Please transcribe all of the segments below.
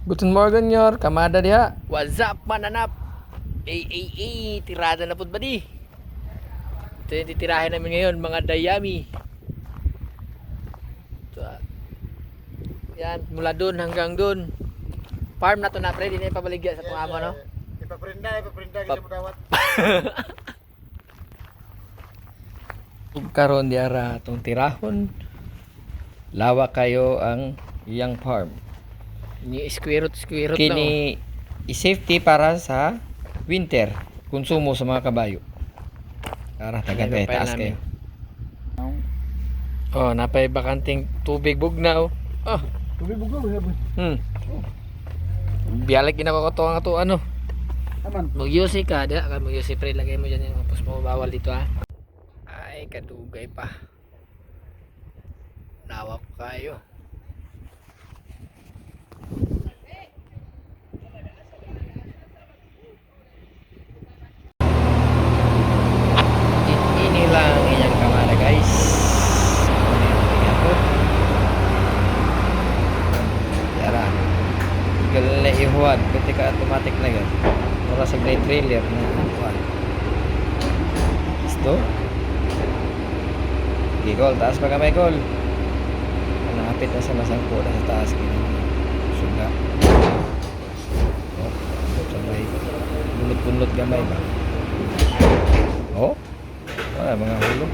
Guten Morgen, Yor. Kamada diha. What's up, mananap? Tirada na pud ba di? Ito yung titirahin namin ngayon, mga dayami. Ito, yan, mula dun hanggang dun. Farm na to na, pre. Di na ipabaligya sa itong amo, no? Ipaprinda kita mo dawat. Karon diara itong tirahon. Lawa kayo ang iyang farm. Ni squirot lang. Kini i-safety para sa winter. Konsumo sa mga kabayo. Para tagan kayo, taas kayo. Oh, napay bakanting tubig bugnaw. Oh, Tubig bugaw ya boy. Biyalik ginako ang ato ano. Aman. Mag-UC ka, da ka mag-UC pre, lagay mo diyan yung tapos mo bawal dito ha. Ay, kadugay pa. Lawak kayo. Ini lang inyong kamera guys. Yara. Galing ihuwad ketika automatic na gan. Ora sa gray trailer na ihuwad. Isto. Gigol, taas pa kamay gol. Napit na sa masangko na sa taas kini. Suga. Oh, sabay. Bunot-bunot gamay ba? Oh. Wala mga hulo.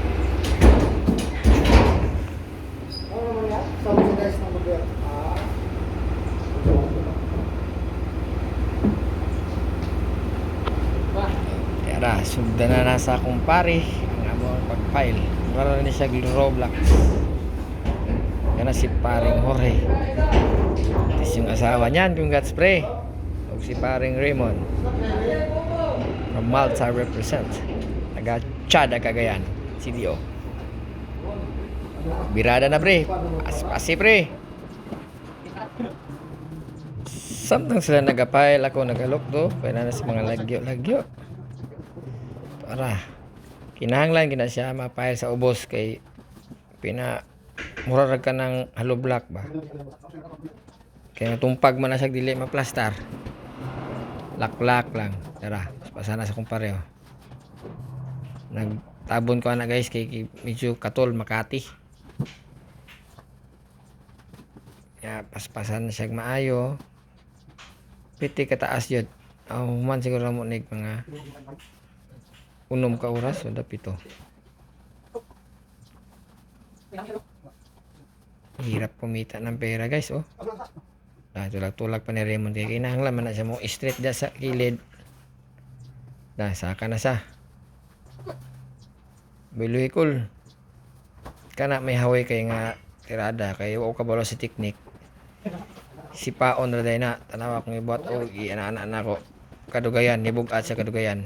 Tara, sugda na nasa akong pare ang among pag-file. Wala na siya Roblox. Yan si paring Jorge. Tapos yung asawa niyan, congrats pre. O si paring Raymond. From Malta represent. Taga Chada, Cagayan. CDO. Birada na pre. Aspasi pre. Samtang sila nagapile, ako nagalok do. Kaya na sa mga lagyo-lagyo. Para. Kinahanglan gina siya mapile sa ubos kay murarag ka ng hollow block ba. Kaya tumpag man na siya dili maplastar. Laklak lang. Tara, pasana sa kong pareho. Nagtabon ko na guys kay medyo katol Makati. Ya paspasan na siya maayo. Piti kataas yun. Man siguro mo nig mga unom ka oras o dapito. Hirap kumita ng pera guys oh. Tulak-tulak pa ni Raymond kaya kinahanglan man na siya mo straight dyan sa kilid. Saka na siya. Biluhikol. Kana may haway kay nga tirada kay o kabalo si technique. Si paon na day na tanawa kong ibuhat o iana-ana na ko. Kadugayan, nibugat sa kadugayan.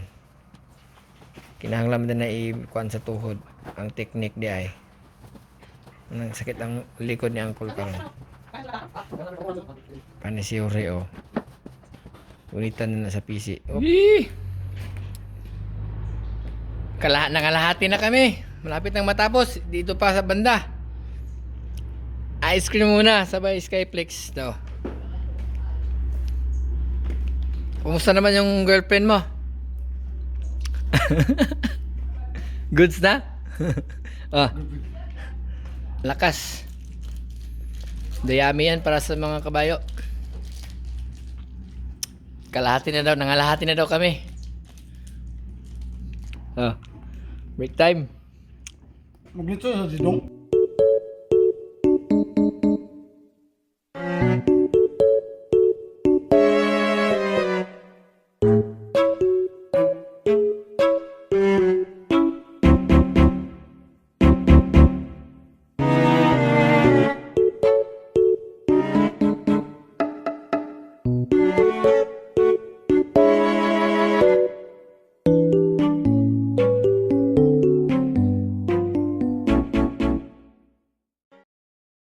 Kinahanglan din na ikuan sa tuhod ang technique di ay. Nang sakit ang likod ni Uncle karon. Pani si Ore oh. Unitan na sa PC. Oh. Nangalahati na kami. Malapit nang matapos. Dito pa sa banda. Ice cream muna. Sabay Skyflex. Ito. Kumusta naman yung girlfriend mo? Goods na? Oh. Lakas. Dayami yan para sa mga kabayo. Kalahati na daw. Nangalahati na daw kami. Oh. Break time. Maglito sa sidong.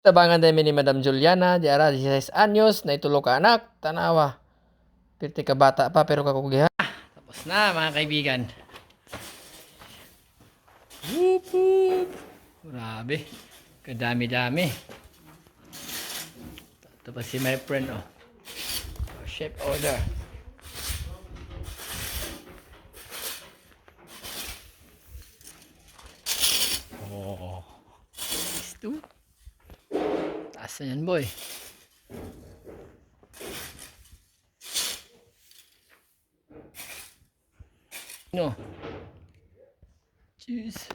Tabangan din ni Madam Juliana, diara 16 anyos, na itulo ka anak, tanawa. Pirti ka bata pa pero kakugiha. Tapos na mga kaibigan. Whoop, whoop. Grabe. Kadami-dami. Ito pa si my friend oh. chef order. Oh. Ito. Taas na yan, boy. No. Cheers.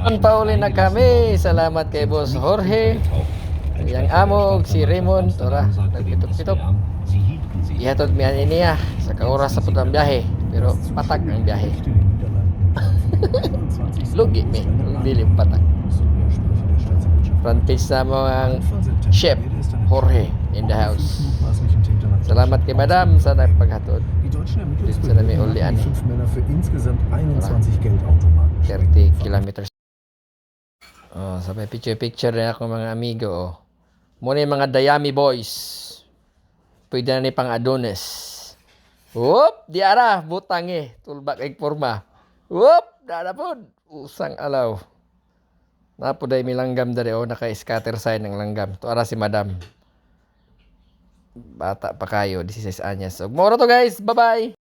Ang pauli na kami. Salamat kay Boss Jorge. Yang amog si Raymond. Tora, nagpitok-pitok. Ihatod miyan niya sa kauras sa putang biyahe. Pero patak ang biyahe. Lugi mi. Dili patak. Front page na mga chef Jorge in the house. Salamat kay Madam sa nagpaghatod. Dito na may ulian. 30 kilometers. Oh, sabay picture na ako mga amigo. Oh. Muna yung mga Dayami boys. Pwede na ni pang Adonis. Whoop! Di ara, butang eh. Tulbak ay forma. Whoop! Dada po. Usang alaw. Napuday may langgam dari o. Naka-scatter sign ng langgam. Ito ara si Madam. Bata pa kayo. 16 anyas. So, moro to guys. Bye-bye!